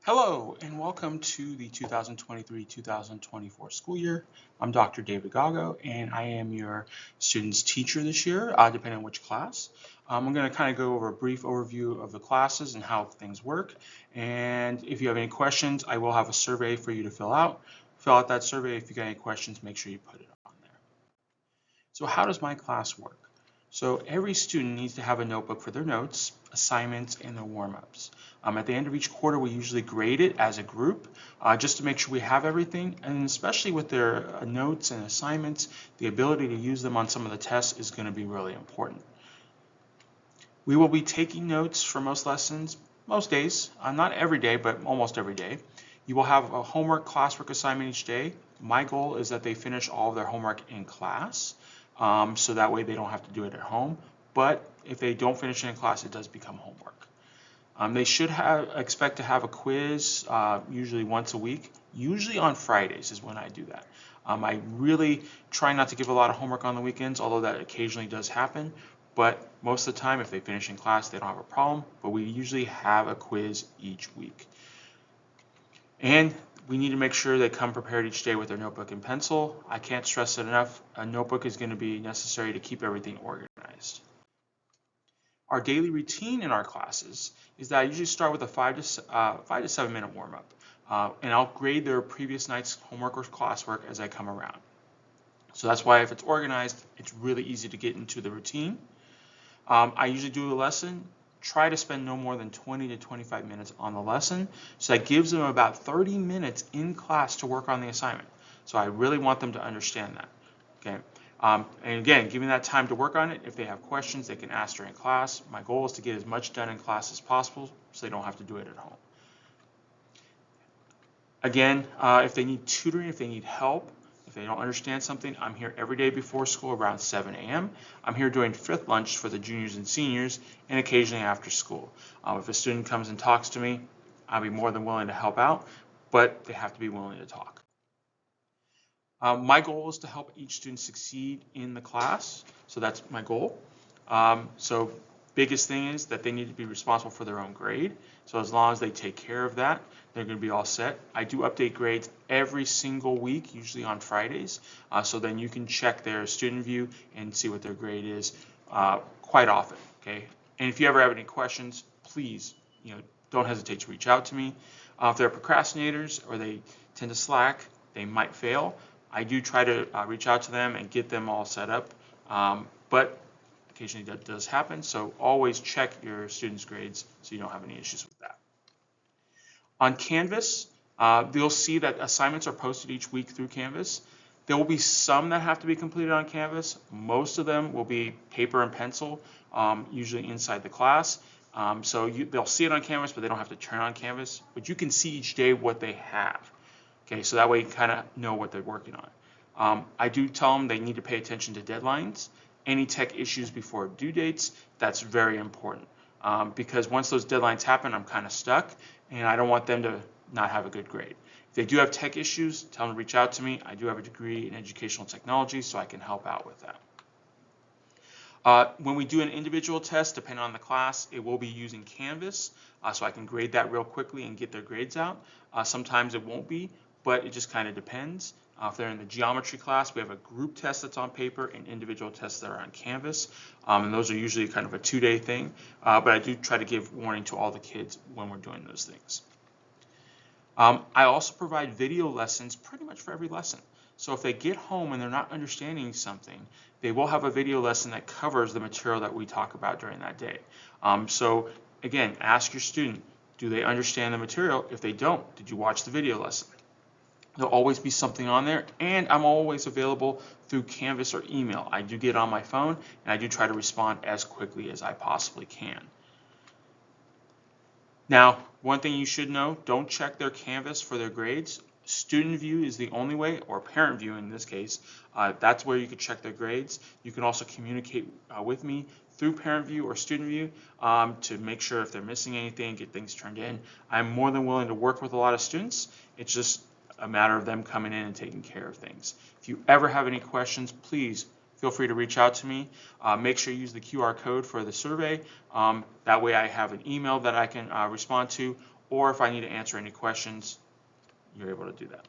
Hello and welcome to the 2023-2024 school year. I'm Dr. David Gago and I am your student's teacher this year, depending on which class. I'm going to kind of go over a brief overview of the classes and how things work. And if you have any questions, I will have a survey for you to fill out. Fill out that survey. If you got any questions, make sure you put it on there. So how does my class work? So every student needs to have a notebook for their notes, assignments, and their warm-ups. At the end of each quarter, we usually grade it as a group just to make sure we have everything. And especially with their notes and assignments, the ability to use them on some of the tests is going to be really important. We will be taking notes for most lessons, most days, not every day, but almost every day. You will have a homework classwork assignment each day. My goal is that they finish all of their homework in class. So that way they don't have to do it at home. But if they don't finish it in class, it does become homework. They should expect to have a quiz usually once a week. Usually on Fridays is when I do that. I really try not to give a lot of homework on the weekends, although that occasionally does happen. But most of the time, if they finish in class, they don't have a problem. But we usually have a quiz each week. And we need to make sure they come prepared each day with their notebook and pencil. I can't stress it enough. A notebook is going to be necessary to keep everything organized. Our daily routine in our classes is that I usually start with a 5 to 7 minute warm-up. And I'll grade their previous night's homework or classwork as I come around. So that's why if it's organized, it's really easy to get into the routine. I usually do a lesson. Try to spend no more than 20 to 25 minutes on the lesson. So that gives them about 30 minutes in class to work on the assignment. So I really want them to understand that. Okay. And again, giving that time to work on it. If they have questions, they can ask during class. My goal is to get as much done in class as possible so they don't have to do it at home. Again, if they need tutoring, if they need help, if they don't understand something, I'm here every day before school around 7 a.m. I'm here during fifth lunch for the juniors and seniors and occasionally after school. If a student comes and talks to me, I'll be more than willing to help out, but they have to be willing to talk. My goal is to help each student succeed in the class, so that's my goal. So biggest thing is that they need to be responsible for their own grade. So as long as they take care of that, they're going to be all set. I do update grades every single week, usually on Fridays. So then you can check their student view and see what their grade is quite often. Okay. And if you ever have any questions, please, don't hesitate to reach out to me. If they're procrastinators or they tend to slack, they might fail. I do try to reach out to them and get them all set up, but occasionally that does happen. So always check your students' grades so you don't have any issues with that. On Canvas, you'll see that assignments are posted each week through Canvas. There will be some that have to be completed on Canvas. Most of them will be paper and pencil, usually inside the class. So they'll see it on Canvas, but they don't have to turn on Canvas. But you can see each day what they have. Okay, so that way you kind of know what they're working on. I do tell them they need to pay attention to deadlines, any tech issues before due dates. That's very important because once those deadlines happen, I'm kind of stuck and I don't want them to not have a good grade. If they do have tech issues, tell them to reach out to me. I do have a degree in educational technology, so I can help out with that. When we do an individual test, depending on the class, it will be using Canvas, so I can grade that real quickly and get their grades out. Sometimes it won't be, but it just kind of depends. If they're in the geometry class, we have a group test that's on paper and individual tests that are on Canvas. And those are usually kind of a 2-day thing, but I do try to give warning to all the kids when we're doing those things. I also provide video lessons pretty much for every lesson. So if they get home and they're not understanding something, they will have a video lesson that covers the material that we talk about during that day. So again, ask your student, do they understand the material? If they don't, did you watch the video lesson? There'll always be something on there, and I'm always available through Canvas or email. I do get on my phone, and I do try to respond as quickly as I possibly can. Now, one thing you should know, don't check their Canvas for their grades. Student view is the only way, or parent view in this case. That's where you can check their grades. You can also communicate with me through parent view or student view to make sure if they're missing anything, get things turned in. I'm more than willing to work with a lot of students. It's just a matter of them coming in and taking care of things. If you ever have any questions, please feel free to reach out to me. Make sure you use the QR code for the survey. That way I have an email that I can respond to, or if I need to answer any questions, you're able to do that.